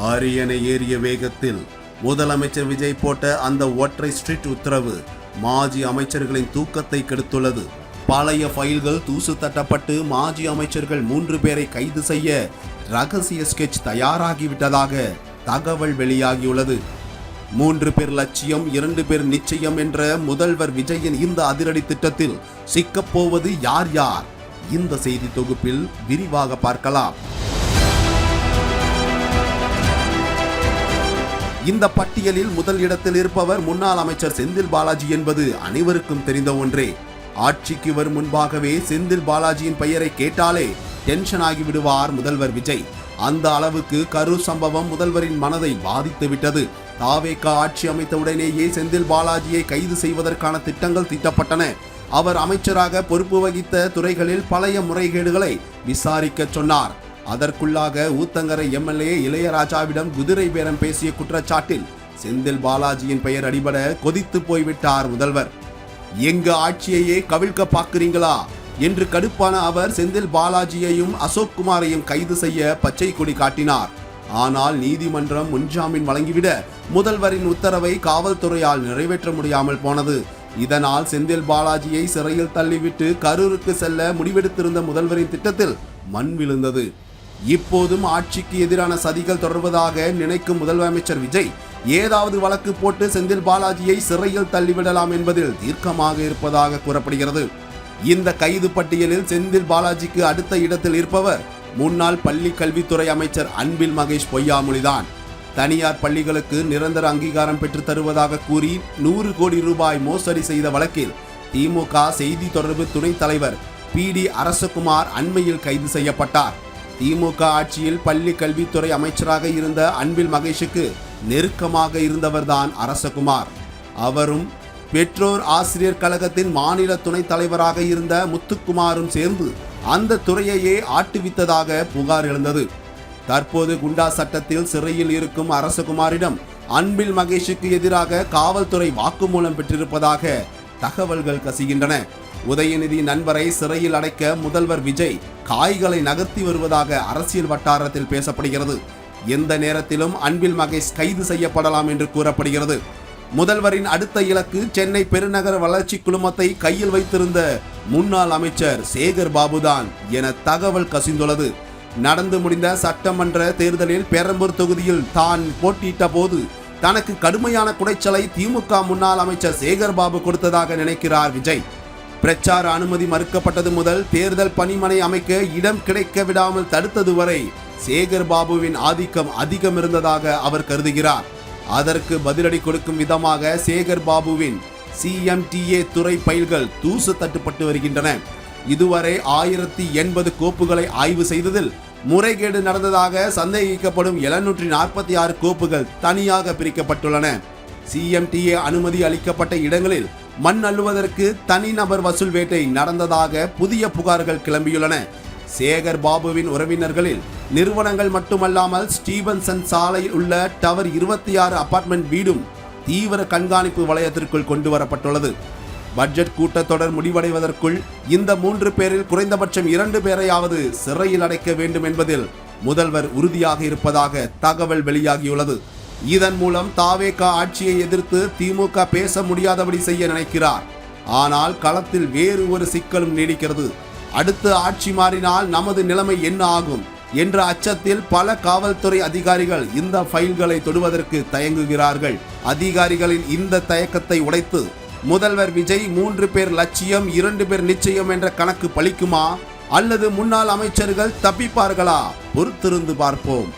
அரியணை ஏறிய வேகத்தில் முதலமைச்சர் விஜய் போட்ட அந்த ஒற்றை ஸ்ட்ரிட் உத்தரவு மாஜி அமைச்சர்களின் தூக்கத்தை கெடுத்துள்ளது. பழைய ஃபைல்கள் தூசு தட்டப்பட்டு மாஜி அமைச்சர்கள் 3 பேரை கைது செய்ய ரகசிய ஸ்கெட்ச் தயாராகிவிட்டதாக தகவல் வெளியாகியுள்ளது. 3 பேர் லட்சியம் 2 பேர் நிச்சயம் என்ற முதல்வர் விஜயின் இந்த அதிரடி திட்டத்தில் சிக்கப்போவது யார் யார்? இந்த செய்தி தொகுப்பில் விரிவாக பார்க்கலாம். இந்த பட்டியலில் முதல் இடத்தில் இருப்பவர் முன்னாள் அமைச்சர் செந்தில் பாலாஜி என்பது அனைவருக்கும் தெரிந்த ஒன்றே. ஆட்சிக்கு வரும் முன்பாகவே செந்தில் பாலாஜியின் பெயரை கேட்டாலே டென்ஷன் ஆகிவிடுவார் முதல்வர் விஜய். அந்த அளவுக்கு கரூர் சம்பவம் முதல்வரின் மனதை பாதித்து விட்டது. தாவேக ஆட்சி அமைத்த உடனேயே செந்தில் பாலாஜியை கைது செய்வதற்கான திட்டங்கள் தீட்டப்பட்டன. அவர் அமைச்சராக பொறுப்பு வகித்த துறைகளில் பழைய முறைகேடுகளை விசாரிக்க சொன்னார். அதற்குள்ளாக ஊத்தங்கரை எம்எல்ஏ இளையராஜாவிடம் குதிரை பேரம் பேசிய குற்றச்சாட்டில் செந்தில் பாலாஜியின் பெயர் அடிபட கொதித்து போய்விட்டார் முதல்வர். எங்க ஆட்சியையே கவிழ்க்க பார்க்கிறீங்களா என்று கடுப்பான அவர் செந்தில் பாலாஜியையும் அசோக் குமாரையும் கைது செய்ய பச்சை கொடி காட்டினார். ஆனால் நீதிமன்றம் முன்ஜாமீன் வழங்கிவிட முதல்வரின் உத்தரவை காவல்துறையால் நிறைவேற்ற முடியாமல் போனது. இதனால் செந்தில் பாலாஜியை சிறையில் தள்ளிவிட்டு கரூருக்கு செல்ல முடிவெடுத்திருந்த முதல்வரின் திட்டத்தில் மண் விழுந்தது. இப்போதும் ஆட்சிக்கு எதிரான சதிகள் தொடர்வதாக நினைக்கும் முதலமைச்சர் விஜய் ஏதாவது வழக்கு போட்டு செந்தில் பாலாஜியை சிறையில் தள்ளிவிடலாம் என்பதில் தீர்க்கமாக இருப்பதாக கூறப்படுகிறது. இந்த கைது பட்டியலில் செந்தில் பாலாஜிக்கு அடுத்த இடத்தில் இருப்பவர் முன்னாள் பள்ளி கல்வித்துறை அமைச்சர் அன்பில் மகேஷ் பொய்யாமொழிதான். தனியார் பள்ளிகளுக்கு நிரந்தர அங்கீகாரம் பெற்று தருவதாக கூறி 100 கோடி ரூபாய் மோசடி செய்த வழக்கில் திமுக செய்தி தொடர்பு துணைத் தலைவர் PD அரசகுமார் அண்மையில் கைது செய்யப்பட்டார். திமுக ஆட்சியில் பள்ளி கல்வித்துறை அமைச்சராக இருந்த அன்பில் மகேஷுக்கு நெருக்கமாக இருந்தவர்தான் அரசகுமார். அவரும் பெற்றோர் ஆசிரியர் கழகத்தின் மாநில துணைத் தலைவராக இருந்த முத்துக்குமாரும் சேர்ந்து அந்த துறையையே ஆட்டுவித்ததாக புகார் எழுந்தது. தற்போது குண்டா சட்டத்தில் சிறையில் இருக்கும் அரசகுமாரிடம் அன்பில் மகேஷுக்கு எதிராக காவல்துறை வாக்குமூலம் பெற்றிருப்பதாக தகவல்கள் கசிகின்றன. உதயநிதி நண்பரை சிறையில் அடைக்க முதல்வர் விஜய் காய்களை நகர்த்தி வருவதாக அரசியல் வட்டாரத்தில் பேசப்படுகிறது. எந்த நேரத்திலும் அன்பில் மகேஷ் கைது செய்யப்படலாம் என்று கூறப்படுகிறது. முதல்வரின் அடுத்த இலக்கு சென்னை பெருநகர வளர்ச்சி குழுமத்தை கையில் வைத்திருந்த முன்னாள் அமைச்சர் சேகர் பாபுதான் என தகவல் கசிந்துள்ளது. நடந்து முடிந்த சட்டமன்ற தேர்தலில் பெரம்பூர் தொகுதியில் தான் போட்டியிட்ட போது தனக்கு கடுமையான குடைச்சலை திமுக முன்னாள் அமைச்சர் சேகர் பாபு கொடுத்ததாக நினைக்கிறார் விஜய். பிரச்சார அனுமதி மறுக்கப்பட்டது முதல் தேர்தல் பணிமனை அமைக்க இடம் கிடைக்க விடாமல் தடுத்தது வரை சேகர் பாபுவின் ஆதிக்கம் அதிகம் இருந்ததாக அவர் கருதுகிறார். அதற்கு பதிலடி கொடுக்கும் விதமாக சேகர் பாபுவின் CMTA துறை பைல்கள் தூசு தட்டுப்பட்டு வருகின்றன. இதுவரை 1080 கோப்புகளை ஆய்வு செய்ததில் முறைகேடு நடந்ததாக சந்தேகிக்கப்படும் 746 கோப்புகள் தனியாக பிரிக்கப்பட்டுள்ளன. CMTA அனுமதி அளிக்கப்பட்ட இடங்களில் மண் அள்ளுவதற்கு தனிநபர் வசூல் வேட்டை நடந்ததாக புதிய புகார்கள் கிளம்பியுள்ளன. சேகர் பாபுவின் உறவினர்களில் நிறுவனங்கள் மட்டுமல்லாமல் ஸ்டீவன்சன் சாலையில் உள்ள டவர் 26 அபார்ட்மெண்ட் வீடும் தீவிர கண்காணிப்பு வளையத்திற்குள் கொண்டு வரப்பட்டுள்ளது. பட்ஜெட் கூட்டத்தொடர் முடிவடைவதற்குள் இந்த 3 பேரில் குறைந்தபட்சம் 2 பேரையாவது சிறையில் அடைக்க வேண்டும் என்பதில் முதல்வர் உறுதியாக இருப்பதாக தகவல் வெளியாகியுள்ளது. இதன் மூலம் தாவேக ஆட்சியை எதிர்த்து திமுக பேச முடியாதபடி செய்ய நினைக்கிறார். ஆனால் களத்தில் வேறு ஒரு சிக்கலும் நீடிக்கிறது. அடுத்து ஆட்சி மாறினால் நமது நிலைமை என்ன ஆகும் என்ற அச்சத்தில் பல காவல்துறை அதிகாரிகள் இந்த ஃபைல்களை தொடுவதற்கு தயங்குகிறார்கள். அதிகாரிகளின் இந்த தயக்கத்தை உடைத்து முதல்வர் விஜய் 3 பேர் லட்சியம் 2 பேர் நிச்சயம் என்ற கணக்கு பலிக்குமா அல்லது முன்னாள் அமைச்சர்கள் தப்பிப்பார்களா? பொறுத்திருந்து பார்ப்போம்.